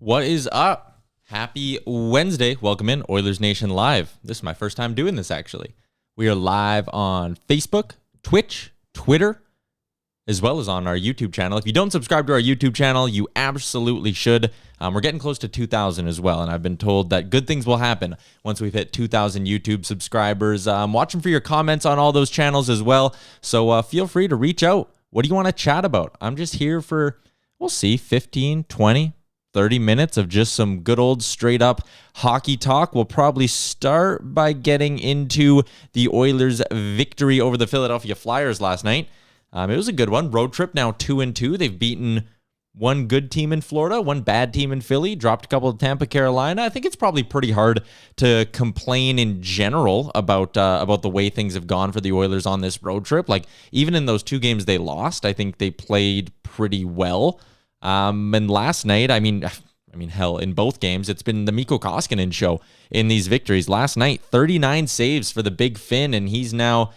What is up? Happy Wednesday. Welcome in Oilers Nation Live. This is my first time doing this, actually. We are live on Facebook, Twitch, Twitter, as well as on our YouTube channel. If you don't subscribe to our YouTube channel, you absolutely should. We're getting close to 2,000 as well, and I've been told that good things will happen once we've hit 2,000 YouTube subscribers. I'm watching for your comments on all those channels as well, so feel free to reach out. What do you want to chat about? I'm just here for, we'll see, 15, 20, 30 minutes of just some good old straight up hockey talk. We'll probably start by getting into the Oilers' victory over the Philadelphia Flyers last night. It was a good one. Road trip now 2-2. They've beaten one good team in Florida, one bad team in Philly, dropped a couple to Tampa, Carolina. I think it's probably pretty hard to complain in general about the way things have gone for the Oilers on this road trip. Like, even in those two games they lost, I think they played pretty well. And last night, I mean, hell, in both games, it's been the Mikko Koskinen show in these victories. Last night, 39 saves for the Big Finn, and he's now,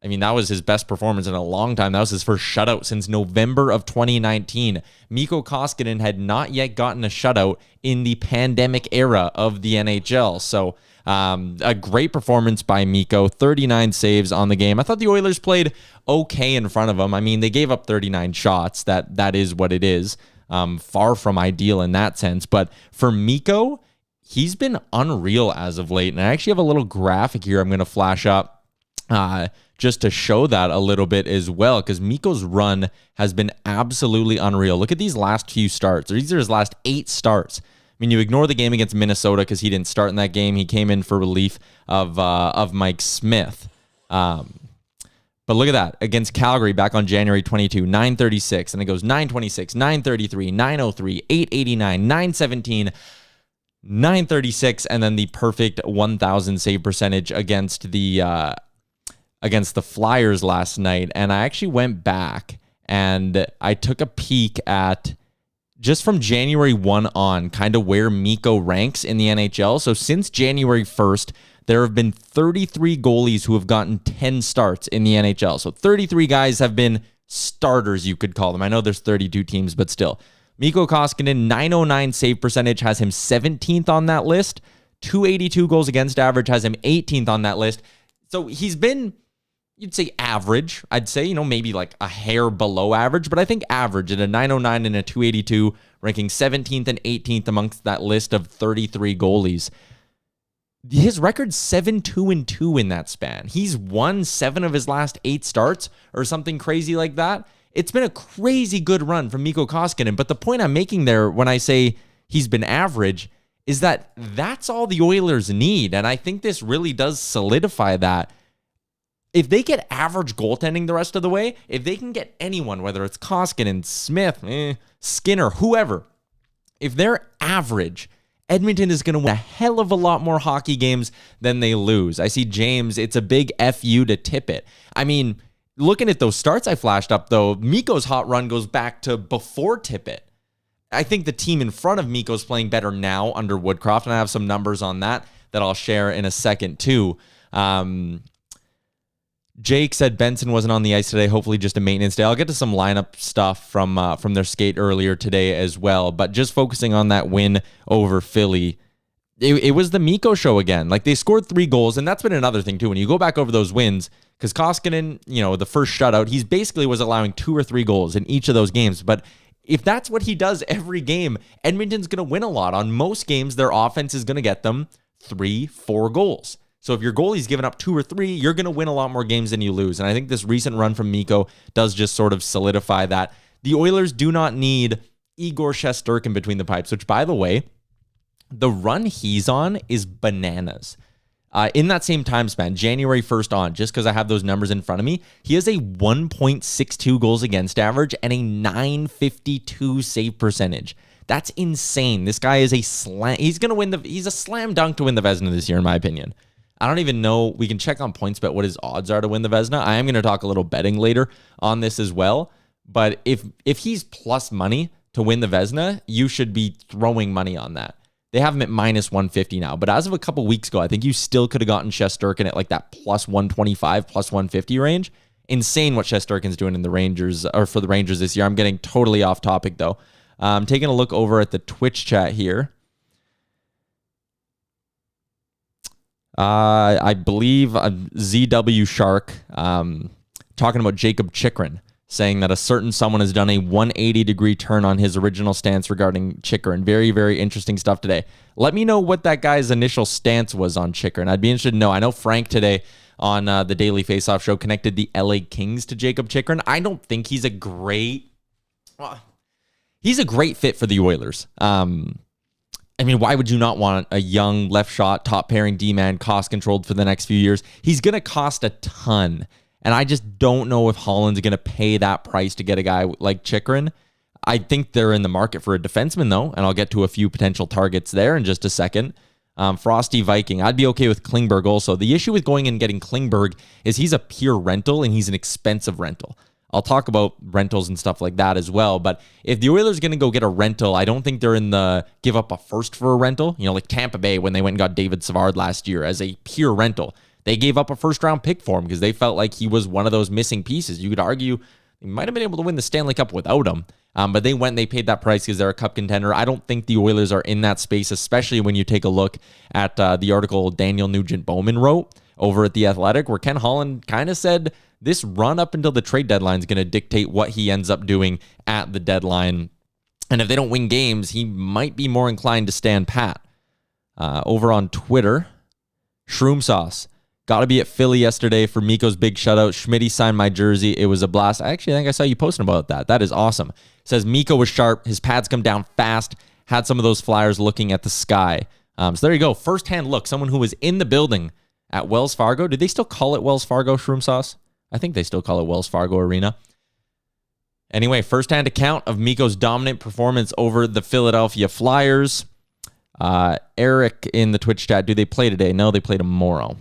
that was his best performance in a long time. That was his first shutout since November of 2019. Mikko Koskinen had not yet gotten a shutout in the pandemic era of the NHL. So a great performance by Mikko, 39 saves on the game. I thought the Oilers played okay in front of him. They gave up 39 shots. That is what it is. Far from ideal in that sense. But for Mikko, he's been unreal as of late. And I actually have a little graphic here I'm going to flash up just to show that a little bit as well, because Mikko's run has been absolutely unreal. Look at these last few starts. These are his last 8 starts. You ignore the game against Minnesota because he didn't start in that game. He came in for relief of Mike Smith. But look at that. Against Calgary back on January 22, 936. And it goes 926, 933, 903, 889, 917, 936. And then the perfect 1,000 save percentage against the Flyers last night. And I actually went back and I took a peek at, just from January 1 on, kind of where Mikko ranks in the NHL. So since January 1st, there have been 33 goalies who have gotten 10 starts in the NHL. So 33 guys have been starters, you could call them. I know there's 32 teams, but still. Mikko Koskinen, 909 save percentage, has him 17th on that list. 282 goals against average has him 18th on that list. So he's been, you'd say average. I'd say, maybe like a hair below average, but I think average at a 909 and a 282, ranking 17th and 18th amongst that list of 33 goalies. His record's 7-2-2 in that span. He's won 7 of his last 8 starts or something crazy like that. It's been a crazy good run from Mikko Koskinen, but the point I'm making there when I say he's been average is that that's all the Oilers need, and I think this really does solidify that. If they get average goaltending the rest of the way, if they can get anyone, whether it's Koskinen, Smith, Skinner, whoever, if they're average, Edmonton is going to win a hell of a lot more hockey games than they lose. I see James, it's a big FU to tip it. Looking at those starts I flashed up, though, Mikko's hot run goes back to before Tippett. I think the team in front of Mikko's playing better now under Woodcroft, and I have some numbers on that I'll share in a second, too. Jake said Benson wasn't on the ice today. Hopefully just a maintenance day. I'll get to some lineup stuff from their skate earlier today as well. But just focusing on that win over Philly, it was the Mikko show again. Like, they scored 3 goals, and that's been another thing too. When you go back over those wins, because Koskinen, the first shutout, he's basically was allowing 2 or 3 goals in each of those games. But if that's what he does every game, Edmonton's going to win a lot. On most games, their offense is going to get them 3, 4 goals. So if your goalie's giving up 2 or 3, you're going to win a lot more games than you lose. And I think this recent run from Mikko does just sort of solidify that. The Oilers do not need Igor Shesterkin between the pipes, which, by the way, the run he's on is bananas. In that same time span, January 1st on, just because I have those numbers in front of me, he has a 1.62 goals against average and a 952 save percentage. That's insane. This guy is he's a slam dunk to win the Vezina this year, in my opinion. I don't even know. We can check on PointsBet what his odds are to win the Vezina. I am going to talk a little betting later on this as well. But if he's plus money to win the Vezina, you should be throwing money on that. They have him at minus 150 now. But as of a couple weeks ago, I think you still could have gotten Shesterkin at like that plus 125, plus 150 range. Insane what Shesterkin's doing in the Rangers, or for the Rangers this year. I'm getting totally off topic though. I'm taking a look over at the Twitch chat here. I believe ZW Shark talking about Jacob Chychrun, saying that a certain someone has done a 180-degree turn on his original stance regarding Chychrun. Very, very interesting stuff today. Let me know what that guy's initial stance was on Chychrun. I'd be interested to know. I know Frank today on the Daily Faceoff show connected the LA Kings to Jacob Chychrun. I don't think he's a great fit for the Oilers. I mean, why would you not want a young left shot, top pairing D-man, cost controlled for the next few years? He's going to cost a ton. And I just don't know if Holland's going to pay that price to get a guy like Chychrun. I think they're in the market for a defenseman, though, and I'll get to a few potential targets there in just a second. Frosty Viking, I'd be okay with Klingberg also. The issue with going and getting Klingberg is he's a pure rental, and he's an expensive rental. I'll talk about rentals and stuff like that as well. But if the Oilers are going to go get a rental, I don't think they're in the give up a first for a rental. You know, like Tampa Bay when they went and got David Savard last year as a pure rental. They gave up a first-round pick for him because they felt like he was one of those missing pieces. You could argue they might have been able to win the Stanley Cup without him. But they went and they paid that price because they're a cup contender. I don't think the Oilers are in that space, especially when you take a look at the article Daniel Nugent-Bowman wrote over at The Athletic, where Ken Holland kind of said this run up until the trade deadline is going to dictate what he ends up doing at the deadline. And if they don't win games, he might be more inclined to stand pat. Over on Twitter, Shroom Sauce. Got to be at Philly yesterday for Mikko's big shutout. Schmitty signed my jersey. It was a blast. I think I saw you posting about that. That is awesome. Says Mikko was sharp. His pads come down fast. Had some of those Flyers looking at the sky. So there you go. First-hand look. Someone who was in the building at Wells Fargo. Did they still call it Wells Fargo, Shroom Sauce? I think they still call it Wells Fargo Arena. Anyway, first-hand account of Mikko's dominant performance over the Philadelphia Flyers. Eric in the Twitch chat, do they play today? No, they play tomorrow.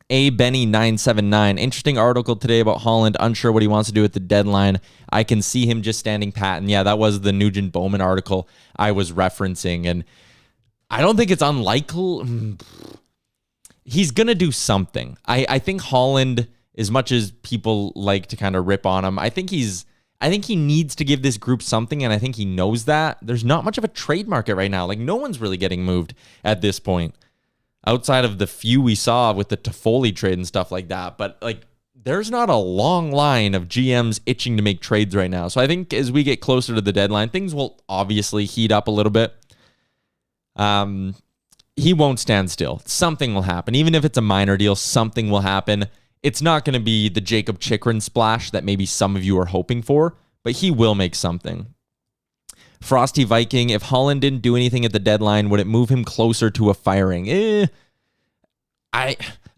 Benny979. Interesting article today about Holland. Unsure what he wants to do at the deadline. I can see him just standing pat. And yeah, that was the Nugent Bowman article I was referencing. And I don't think it's unlikely. He's going to do something. I think Holland, as much as people like to kind of rip on him, I think he needs to give this group something, and I think he knows that. There's not much of a trade market right now. Like, no one's really getting moved at this point, outside of the few we saw with the Toffoli trade and stuff like that. But, like, there's not a long line of GMs itching to make trades right now. So I think as we get closer to the deadline, things will obviously heat up a little bit. He won't stand still. Something will happen. Even if it's a minor deal, something will happen. It's not going to be the Jacob Chychrun splash that maybe some of you are hoping for, but he will make something. Frosty Viking, if Holland didn't do anything at the deadline, would it move him closer to a firing? I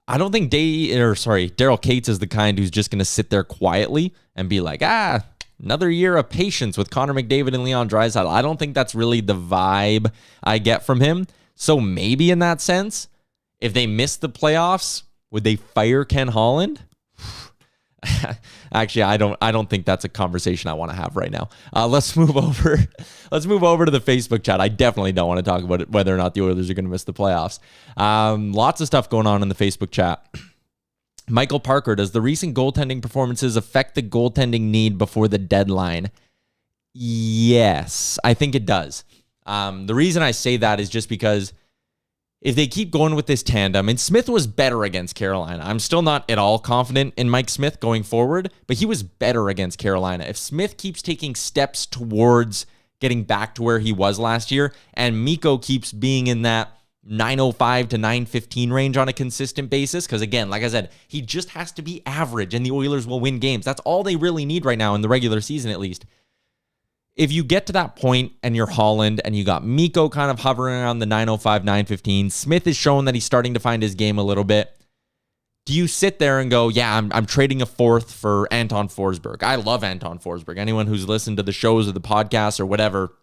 don't think Daryl Cates is the kind who's just going to sit there quietly and be like, another year of patience with Connor McDavid and Leon Draisaitl. I don't think that's really the vibe I get from him. So maybe in that sense, if they miss the playoffs, would they fire Ken Holland? Actually, I don't think that's a conversation I want to have right now. Let's move over. Let's move over to the Facebook chat. I definitely don't want to talk about whether or not the Oilers are going to miss the playoffs. Lots of stuff going on in the Facebook chat. Michael Parker, does the recent goaltending performances affect the goaltending need before the deadline? Yes, I think it does. The reason I say that is just because if they keep going with this tandem, and Smith was better against Carolina. I'm still not at all confident in Mike Smith going forward, but he was better against Carolina. If Smith keeps taking steps towards getting back to where he was last year, and Mikko keeps being in that 905 to 915 range on a consistent basis, because again, like I said, he just has to be average and the Oilers will win games. That's all they really need right now in the regular season, at least. if you get to that point and you're Holland and you got Mikko kind of hovering around the 905, 915, Smith is showing that he's starting to find his game a little bit. Do you sit there and go, yeah, I'm trading a fourth for Anton Forsberg? I love Anton Forsberg. Anyone who's listened to the shows or the podcasts or whatever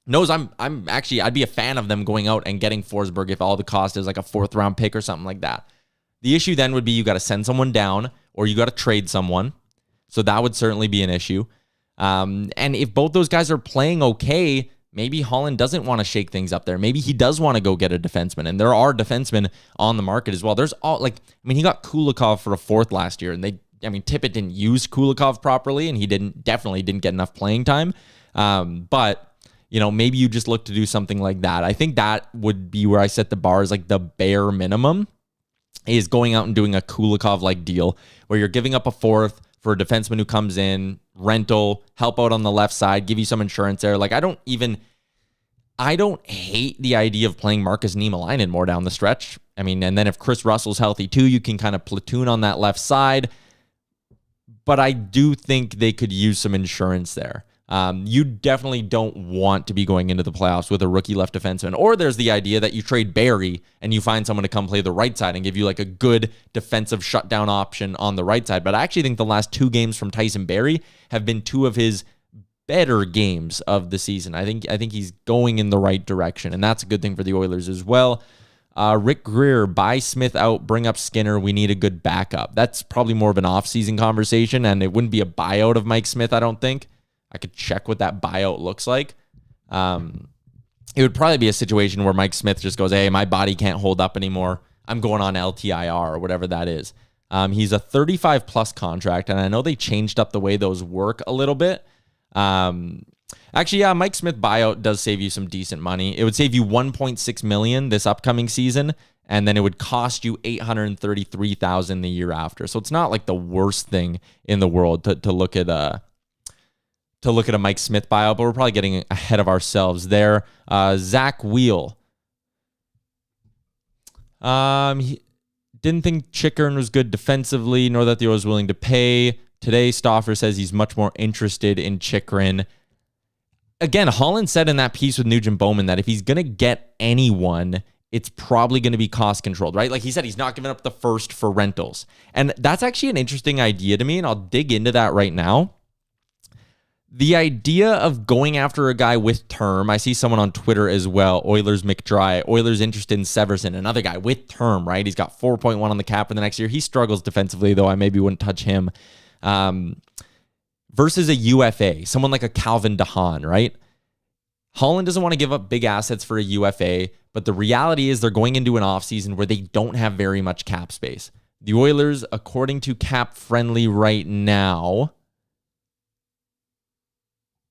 knows I'd be a fan of them going out and getting Forsberg if all the cost is like a fourth round pick or something like that. The issue then would be you got to send someone down or you got to trade someone. So that would certainly be an issue. And if both those guys are playing okay, maybe Holland doesn't want to shake things up there. Maybe he does want to go get a defenseman. And there are defensemen on the market as well. He got Kulikov for a fourth last year. And Tippett didn't use Kulikov properly. And he definitely didn't get enough playing time. But maybe you just look to do something like that. I think that would be where I set the bar as like the bare minimum is going out and doing a Kulikov-like deal where you're giving up a fourth for a defenseman who comes in, rental, help out on the left side, give you some insurance there. Like, I don't hate the idea of playing Marcus Niemelainen more down the stretch. And then if Chris Russell's healthy too, you can kind of platoon on that left side. But I do think they could use some insurance there. You definitely don't want to be going into the playoffs with a rookie left defenseman. Or there's the idea that you trade Barrie and you find someone to come play the right side and give you like a good defensive shutdown option on the right side. But I actually think the last two games from Tyson Barrie have been two of his better games of the season. I think he's going in the right direction, and that's a good thing for the Oilers as well. Rick Greer, buy Smith out, bring up Skinner. We need a good backup. That's probably more of an off-season conversation, and it wouldn't be a buyout of Mike Smith, I don't think. I could check what that buyout looks like. It would probably be a situation where Mike Smith just goes, hey, my body can't hold up anymore. I'm going on LTIR or whatever that is. He's a 35-plus contract, and I know they changed up the way those work a little bit. Mike Smith buyout does save you some decent money. It would save you $1.6 million this upcoming season, and then it would cost you $833,000 the year after. So it's not like the worst thing in the world to look at a Mike Smith buyout, but we're probably getting ahead of ourselves there. Zach Wheel. He didn't think Chychrun was good defensively, nor that the Oilers willing to pay. Today, Stauffer says he's much more interested in Chychrun. Again, Holland said in that piece with Nugent Bowman that if he's going to get anyone, it's probably going to be cost controlled, right? Like he said, he's not giving up the first for rentals. And that's actually an interesting idea to me, and I'll dig into that right now. The idea of going after a guy with term, I see someone on Twitter as well, Oilers McDry, Oilers interested in Severson, another guy with term, right? He's got 4.1 on the cap for the next year. He struggles defensively, though I maybe wouldn't touch him. Versus a UFA, someone like a Calvin DeHaan, right? Holland doesn't want to give up big assets for a UFA, but the reality is they're going into an offseason where they don't have very much cap space. The Oilers, according to Cap Friendly right now,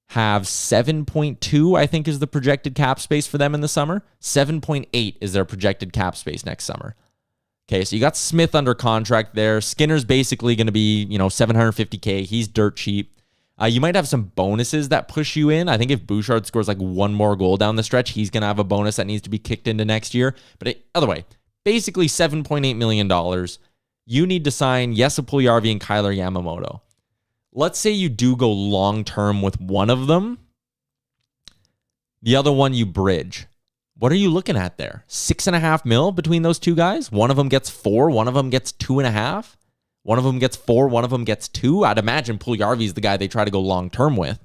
have 7.2, I think, is the projected cap space for them in the summer. 7.8 is their projected cap space next summer. Okay, so you got Smith under contract there. Skinner's basically going to be, $750K. He's dirt cheap. You might have some bonuses that push you in. I think if Bouchard scores like one more goal down the stretch, he's going to have a bonus that needs to be kicked into next year. But other way, basically $7.8 million. You need to sign Jesse Puljujarvi and Kyler Yamamoto. Let's say you do go long-term with one of them. The other one you bridge. What are you looking at there? $6.5 million between those two guys? One of them gets 4, one of them gets 2.5. One of them gets 4, one of them gets 2. I'd imagine Puljujarvi is the guy they try to go long-term with.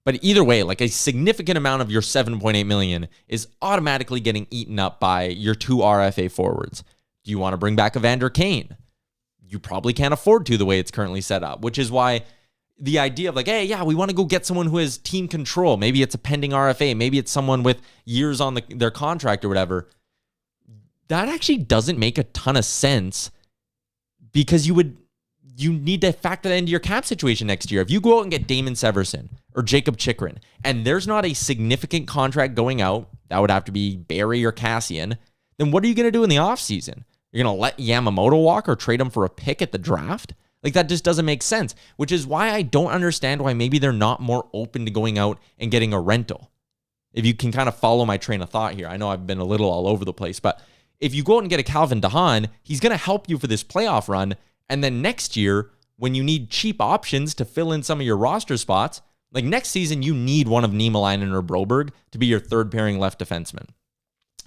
But either way, like a significant amount of your $7.8 million is automatically getting eaten up by your 2 RFA forwards. Do you want to bring back Evander Kane? You probably can't afford to the way it's currently set up, which is why the idea of like, hey, yeah, we want to go get someone who has team control. Maybe it's a pending RFA. Maybe it's someone with years on their contract or whatever. That actually doesn't make a ton of sense because you need to factor that into your cap situation next year. If you go out and get Damon Severson or Jacob Chychrun and there's not a significant contract going out, that would have to be Barrie or Cassian, then what are you going to do in the offseason? You're going to let Yamamoto walk or trade him for a pick at the draft? Like, that just doesn't make sense, which is why I don't understand why maybe they're not more open to going out and getting a rental. If you can kind of follow my train of thought here. I know I've been a little all over the place, but if you go out and get a Calvin DeHaan, he's going to help you for this playoff run. And then next year, when you need cheap options to fill in some of your roster spots, Like next season, you need one of Niemelainen or Broberg to be your third pairing left defenseman.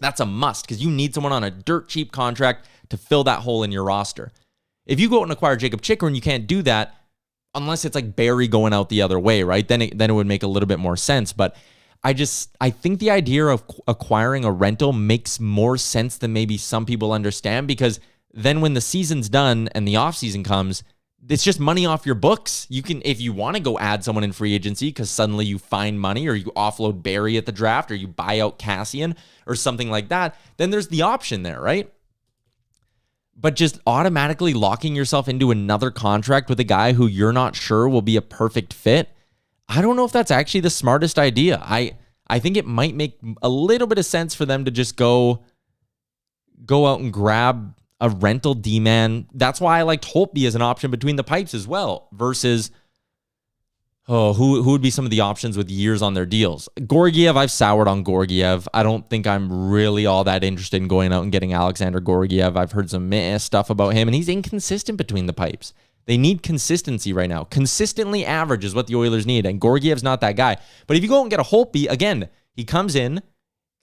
That's a must because you need someone on a dirt cheap contract to fill that hole in your roster. If you go out and acquire Jacob Chychrun, you can't do that unless it's like Barrie going out the other way, right? Then it would make a little bit more sense. But I think the idea of acquiring a rental makes more sense than maybe some people understand, because then when the season's done and the offseason comes, it's just money off your books. You can, if you want to go add someone in free agency because suddenly you find money, or you offload Barrie at the draft, or you buy out Cassian or something like that, then there's the option there, right? But just automatically locking yourself into another contract with a guy who you're not sure will be a perfect fit, I don't know if that's actually the smartest idea. I think it might make a little bit of sense for them to just go out and grab a rental D-man. That's why I liked Holtby as an option between the pipes as well, versus who would be some of the options with years on their deals. Georgiev, I've soured on Georgiev. I don't think I'm really all that interested in going out and getting Alexander Georgiev. I've heard some stuff about him, and he's inconsistent between the pipes. They need consistency right now. Consistently average is what the Oilers need, and Georgiev's not that guy. But if you go and get a Holtby, again, he comes in,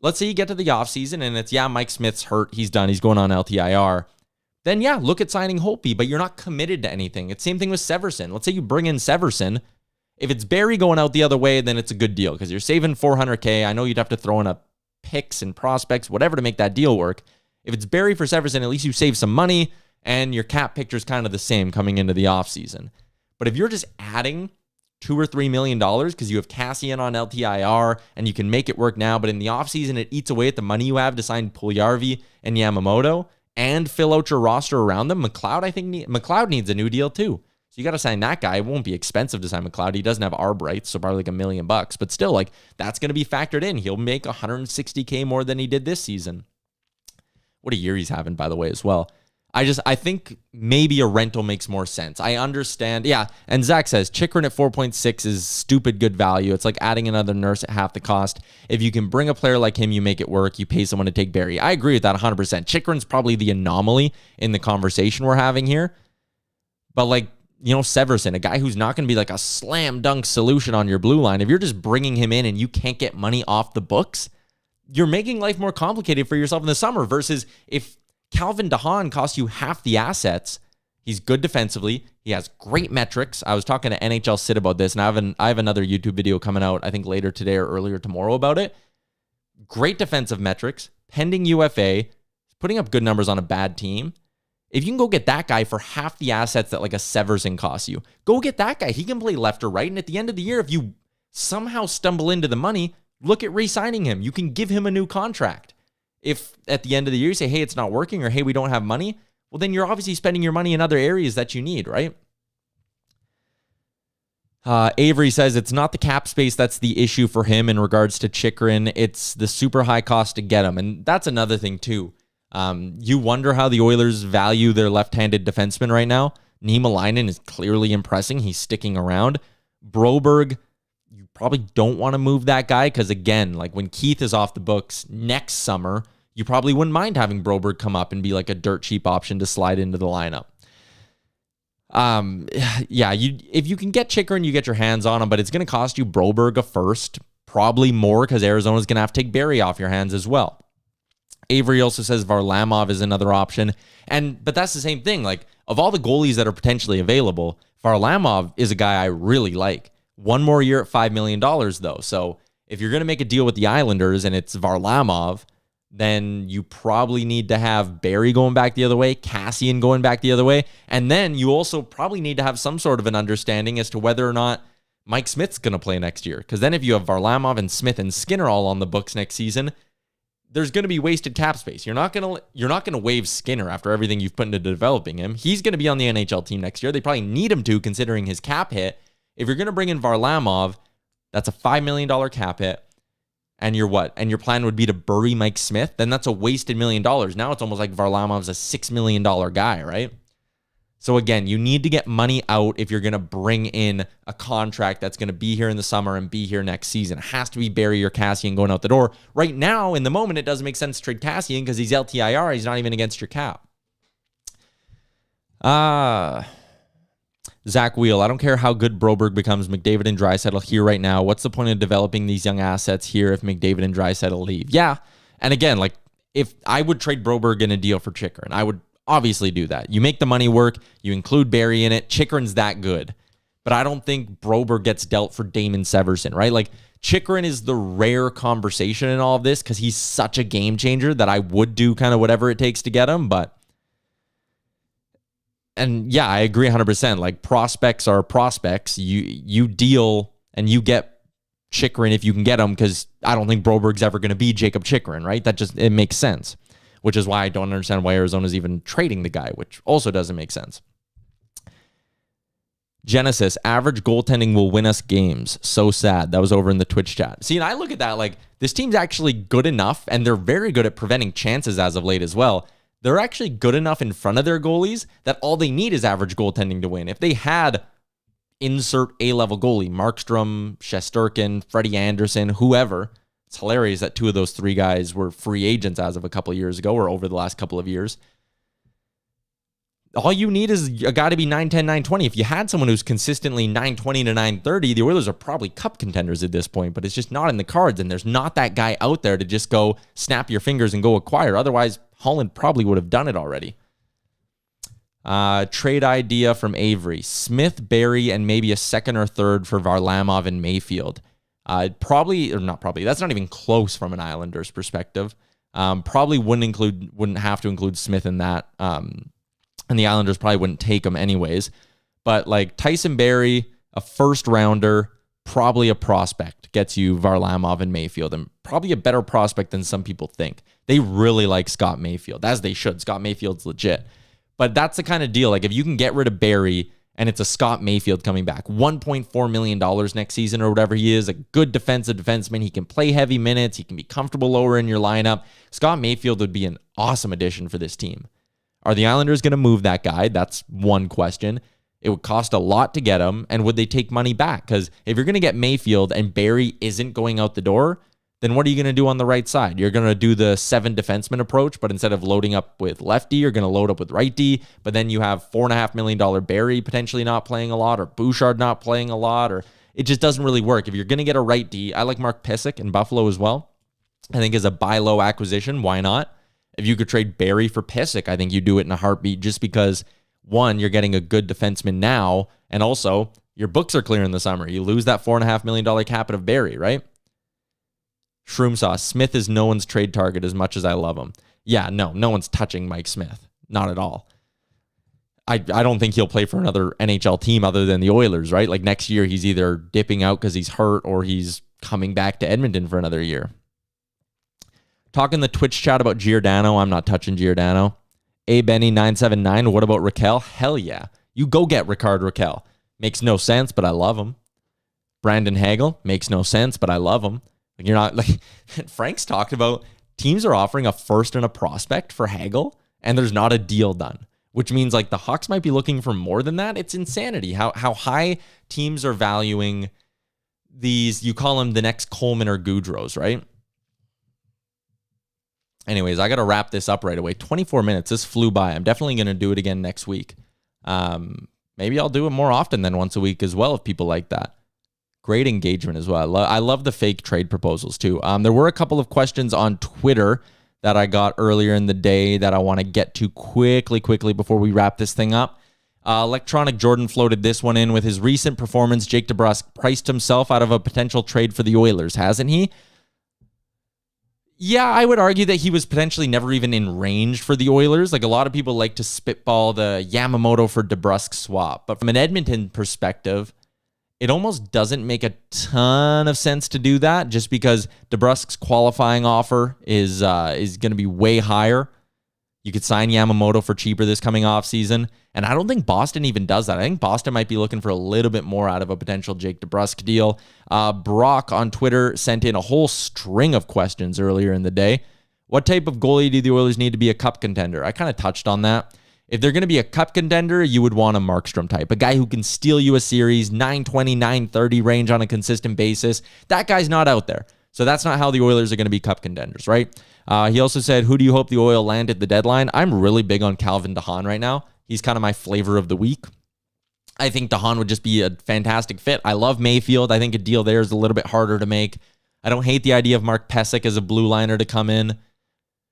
let's say you get to the offseason and it's, Mike Smith's hurt, he's done, he's going on LTIR. Then, look at signing Holtby, but you're not committed to anything. It's the same thing with Severson. Let's say you bring in Severson. If it's Barrie going out the other way, then it's a good deal because you're saving $400K. I know you'd have to throw in a picks and prospects, whatever, to make that deal work. If it's Barrie for Severson, at least you save some money, and your cap picture is kind of the same coming into the offseason. But if you're just adding $2 or $3 million because you have Cassian on LTIR and you can make it work now, but in the offseason it eats away at the money you have to sign Puljujarvi and Yamamoto and fill out your roster around them. McLeod needs a new deal too. So you got to sign that guy. It won't be expensive to sign McLeod. He doesn't have arb rights, so probably like $1 million. But still, like, that's going to be factored in. He'll make $160K more than he did this season. What a year he's having, by the way, as well. I think maybe a rental makes more sense. I understand. Yeah. And Zach says Chychrun at 4.6 is stupid good value. It's like adding another nurse at half the cost. If you can bring a player like him, you make it work. You pay someone to take Barrie. I agree with that 100%. Chychrun's probably the anomaly in the conversation we're having here. But Severson, a guy who's not going to be like a slam dunk solution on your blue line. If you're just bringing him in and you can't get money off the books, you're making life more complicated for yourself in the summer, versus if Calvin DeHaan costs you half the assets. He's good defensively. He has great metrics. I was talking to NHL Sid about this, and I have another YouTube video coming out, I think later today or earlier tomorrow, about it. Great defensive metrics, pending UFA, putting up good numbers on a bad team. If you can go get that guy for half the assets that like a Severson costs you, go get that guy. He can play left or right, and at the end of the year, if you somehow stumble into the money, look at re-signing him. You can give him a new contract. If at the end of the year you say, hey, it's not working, or hey, we don't have money, well, then you're obviously spending your money in other areas that you need, right? Avery says it's not the cap space that's the issue for him in regards to Chychrun. It's the super high cost to get him. And that's another thing too. You wonder how the Oilers value their left-handed defenseman right now. Niemelainen is clearly impressing. He's sticking around. Broberg, you probably don't want to move that guy because, again, like when Keith is off the books next summer, you probably wouldn't mind having Broberg come up and be like a dirt cheap option to slide into the lineup. If you can get Chychrun, you get your hands on him, but it's going to cost you Broberg a first, probably more because Arizona's going to have to take Barrie off your hands as well. Avery also says Varlamov is another option. But that's the same thing. Like, of all the goalies that are potentially available, Varlamov is a guy I really like. One more year at $5 million, though. So if you're going to make a deal with the Islanders and it's Varlamov, then you probably need to have Barrie going back the other way, Cassian going back the other way, and then you also probably need to have some sort of an understanding as to whether or not Mike Smith's going to play next year. Because then if you have Varlamov and Smith and Skinner all on the books next season, there's going to be wasted cap space. You're not going to waive Skinner after everything you've put into developing him. He's going to be on the NHL team next year. They probably need him to, considering his cap hit. If you're going to bring in Varlamov, that's a $5 million cap hit. And your plan would be to bury Mike Smith, then that's a wasted $1 million. Now it's almost like Varlamov's a $6 million guy, right? So again, you need to get money out if you're going to bring in a contract that's going to be here in the summer and be here next season. It has to be Barrie or Cassian going out the door. Right now, in the moment, it doesn't make sense to trade Cassian because he's LTIR. He's not even against your cap. Zach Wheel, I don't care how good Broberg becomes, McDavid and Draisaitl here right now. What's the point of developing these young assets here if McDavid and Draisaitl leave? Yeah, and again, like if I would trade Broberg in a deal for Chychrun, I would obviously do that. You make the money work, you include Barrie in it. Chychrun's that good, but I don't think Broberg gets dealt for Damon Severson, right? Like Chychrun is the rare conversation in all of this because he's such a game changer that I would do kind of whatever it takes to get him, but. And yeah, I agree 100%. Like prospects are prospects. You deal and you get Chychrun if you can get him because I don't think Broberg's ever going to be Jacob Chychrun, right? It makes sense, which is why I don't understand why Arizona's even trading the guy, which also doesn't make sense. Genesis, average goaltending will win us games. So sad. That was over in the Twitch chat. See, and I look at that like this team's actually good enough, and they're very good at preventing chances as of late as well. They're actually good enough in front of their goalies that all they need is average goaltending to win. If they had insert A-level goalie, Markstrom, Shesterkin, Freddie Anderson, whoever, it's hilarious that two of those three guys were free agents as of a couple of years ago or over the last couple of years. All you need is a guy to be 910, 920. If you had someone who's consistently 920 to 930, the Oilers are probably cup contenders at this point, but it's just not in the cards, and there's not that guy out there to just go snap your fingers and go acquire. Otherwise, Holland probably would have done it already. Trade idea from Avery. Smith, Barrie, and maybe a second or third for Varlamov and Mayfield. Probably, or not probably, that's not even close from an Islanders perspective. Probably wouldn't have to include Smith in that. And the Islanders probably wouldn't take him anyways. But like Tyson Barrie, a first rounder, probably a prospect, gets you Varlamov and Mayfield, and probably a better prospect than some people think. They really like Scott Mayfield, as they should. Scott Mayfield's legit. But that's the kind of deal. Like if you can get rid of Barrie and it's a Scott Mayfield coming back, $1.4 million next season or whatever he is, a good defensive defenseman. He can play heavy minutes. He can be comfortable lower in your lineup. Scott Mayfield would be an awesome addition for this team. Are the Islanders going to move that guy? That's one question. It would cost a lot to get him, and would they take money back? Because if you're going to get Mayfield and Barrie isn't going out the door, then what are you going to do on the right side? You're going to do the 7 defenseman approach, but instead of loading up with lefty, you're going to load up with righty, but then you have $4.5 million Barrie potentially not playing a lot, or Bouchard not playing a lot, or it just doesn't really work. If you're going to get a right D, I like Mark Pysyk in Buffalo as well. I think as a buy low acquisition, why not? If you could trade Barrie for Pysyk, I think you do it in a heartbeat just because, one, you're getting a good defenseman now, and also your books are clear in the summer. You lose that $4.5 million cap of Barrie, right? Shroom Sauce, Smith is no one's trade target as much as I love him. Yeah, no one's touching Mike Smith. Not at all. I don't think he'll play for another NHL team other than the Oilers, right? Like next year, he's either dipping out because he's hurt or he's coming back to Edmonton for another year. Talking the Twitch chat about Giordano. I'm not touching Giordano. A Benny 979. What about Raquel? Hell yeah. You go get Rickard Raquel. Makes no sense, but I love him. Brandon Hagel. Makes no sense, but I love him. Like you're not like Frank's talked about teams are offering a first and a prospect for Hagel, and there's not a deal done, which means like the Hawks might be looking for more than that. It's insanity how high teams are valuing these. You call them the next Coleman or Goudreau's, right? Anyways, I got to wrap this up right away. 24 minutes. This flew by. I'm definitely going to do it again next week. Maybe I'll do it more often than once a week as well if people like that. Great engagement as well. I love the fake trade proposals too. There were a couple of questions on Twitter that I got earlier in the day that I want to get to quickly before we wrap this thing up. Electronic Jordan floated this one in with his recent performance. Jake DeBrusk priced himself out of a potential trade for the Oilers, hasn't he? Yeah, I would argue that he was potentially never even in range for the Oilers. Like a lot of people like to spitball the Yamamoto for DeBrusk swap. But from an Edmonton perspective, it almost doesn't make a ton of sense to do that just because DeBrusk's qualifying offer is going to be way higher. You could sign Yamamoto for cheaper this coming off season. And I don't think Boston even does that. I think Boston might be looking for a little bit more out of a potential Jake DeBrusk deal. Brock on Twitter sent in a whole string of questions earlier in the day. What type of goalie do the Oilers need to be a cup contender? I kind of touched on that. If they're going to be a cup contender, you would want a Markstrom type, a guy who can steal you a series, 920, 930 range on a consistent basis. That guy's not out there. So that's not how the Oilers are going to be cup contenders, right? He also said, who do you hope the Oil land at the deadline? I'm really big on Calvin DeHaan right now. He's kind of my flavor of the week. I think DeHaan would just be a fantastic fit. I love Mayfield. I think a deal there is a little bit harder to make. I don't hate the idea of Mark Pesic as a blue liner to come in.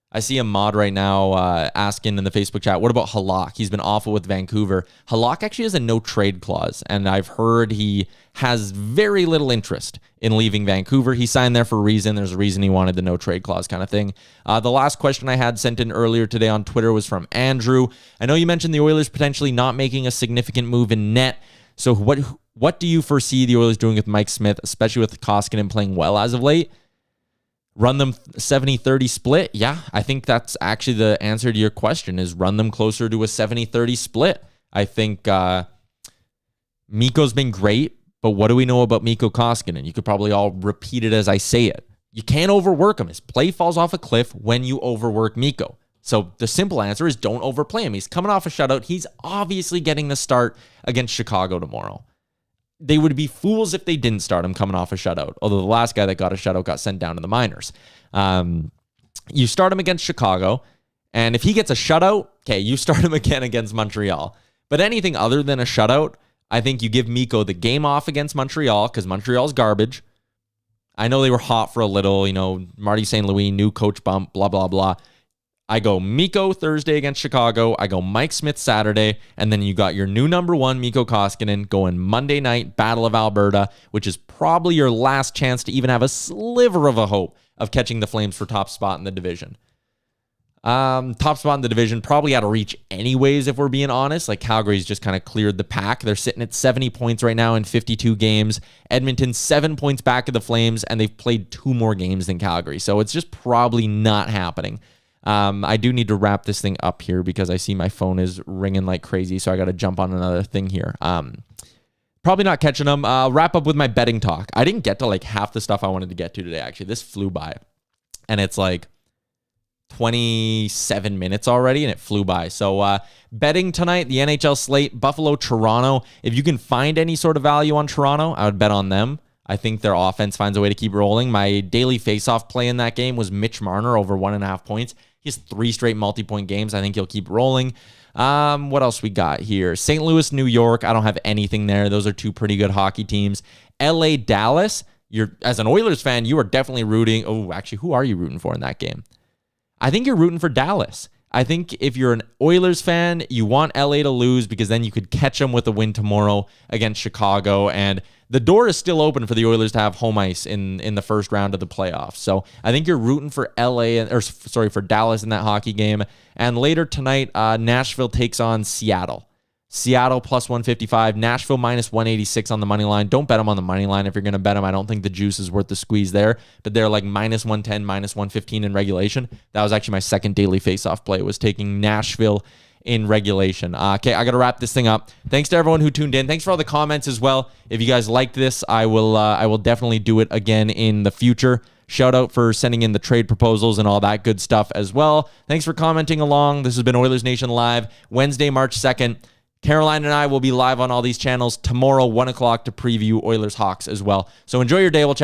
I see a mod right now asking in the Facebook chat, what about Halak? He's been awful with Vancouver. Halak actually has a no trade clause, and I've heard he has very little interest in leaving Vancouver. He signed there for a reason. There's a reason he wanted the no trade clause kind of thing. The last question I had sent in earlier today on Twitter was from Andrew. I know you mentioned the Oilers potentially not making a significant move in net. So what do you foresee the Oilers doing with Mike Smith, especially with Koskinen playing well as of late? Run them 70-30 split? Yeah, I think that's actually the answer to your question, is run them closer to a 70-30 split. I think Mikko's been great, but what do we know about Mikko Koskinen? You could probably all repeat it as I say it. You can't overwork him. His play falls off a cliff when you overwork Mikko. So the simple answer is don't overplay him. He's coming off a shutout. He's obviously getting the start against Chicago tomorrow. They would be fools if they didn't start him coming off a shutout, although the last guy that got a shutout got sent down to the minors. You start him against Chicago, and if he gets a shutout, okay, you start him again against Montreal. But anything other than a shutout, I think you give Mikko the game off against Montreal, because Montreal's garbage. I know they were hot for a little, Marty St. Louis, new coach bump, blah, blah, blah. I go Mikko Thursday against Chicago. I go Mike Smith Saturday. And then you got your new number one, Mikko Koskinen, going Monday night, Battle of Alberta, which is probably your last chance to even have a sliver of a hope of catching the Flames for top spot in the division. Top spot in the division, probably out of reach anyways, if we're being honest. Like, Calgary's just kind of cleared the pack. They're sitting at 70 points right now in 52 games. Edmonton 7 points back of the Flames, and they've played 2 more games than Calgary. So it's just probably not happening. I do need to wrap this thing up here because I see my phone is ringing like crazy, so I got to jump on another thing here. Probably not catching them. Wrap up with my betting talk. I didn't get to like half the stuff I wanted to get to today, actually. This flew by, and it's like 27 minutes already, and it flew by. So betting tonight, the NHL slate, Buffalo, Toronto. If you can find any sort of value on Toronto, I would bet on them. I think their offense finds a way to keep rolling. My daily faceoff play in that game was Mitch Marner over 1.5 points. He has 3 straight multi-point games. I think he'll keep rolling. What else we got here? St. Louis, New York. I don't have anything there. Those are 2 pretty good hockey teams. LA, Dallas. As an Oilers fan, you are definitely rooting. Oh, actually, who are you rooting for in that game? I think you're rooting for Dallas. I think if you're an Oilers fan, you want LA to lose because then you could catch them with a win tomorrow against Chicago. And the door is still open for the Oilers to have home ice in the first round of the playoffs. So I think you're rooting for for Dallas in that hockey game. And later tonight, Nashville takes on Seattle. Seattle plus 155, Nashville minus 186 on the money line. Don't bet them on the money line if you're going to bet them. I don't think the juice is worth the squeeze there, but they're like minus 110, minus 115 in regulation. That was actually my second daily faceoff play, was taking Nashville in regulation. Okay, I got to wrap this thing up. Thanks to everyone who tuned in. Thanks for all the comments as well. If you guys liked this, I will definitely do it again in the future. Shout out for sending in the trade proposals and all that good stuff as well. Thanks for commenting along. This has been Oilers Nation Live, Wednesday, March 2nd. Caroline and I will be live on all these channels tomorrow, 1 o'clock, to preview Oilers Hawks as well. So enjoy your day. We'll chat.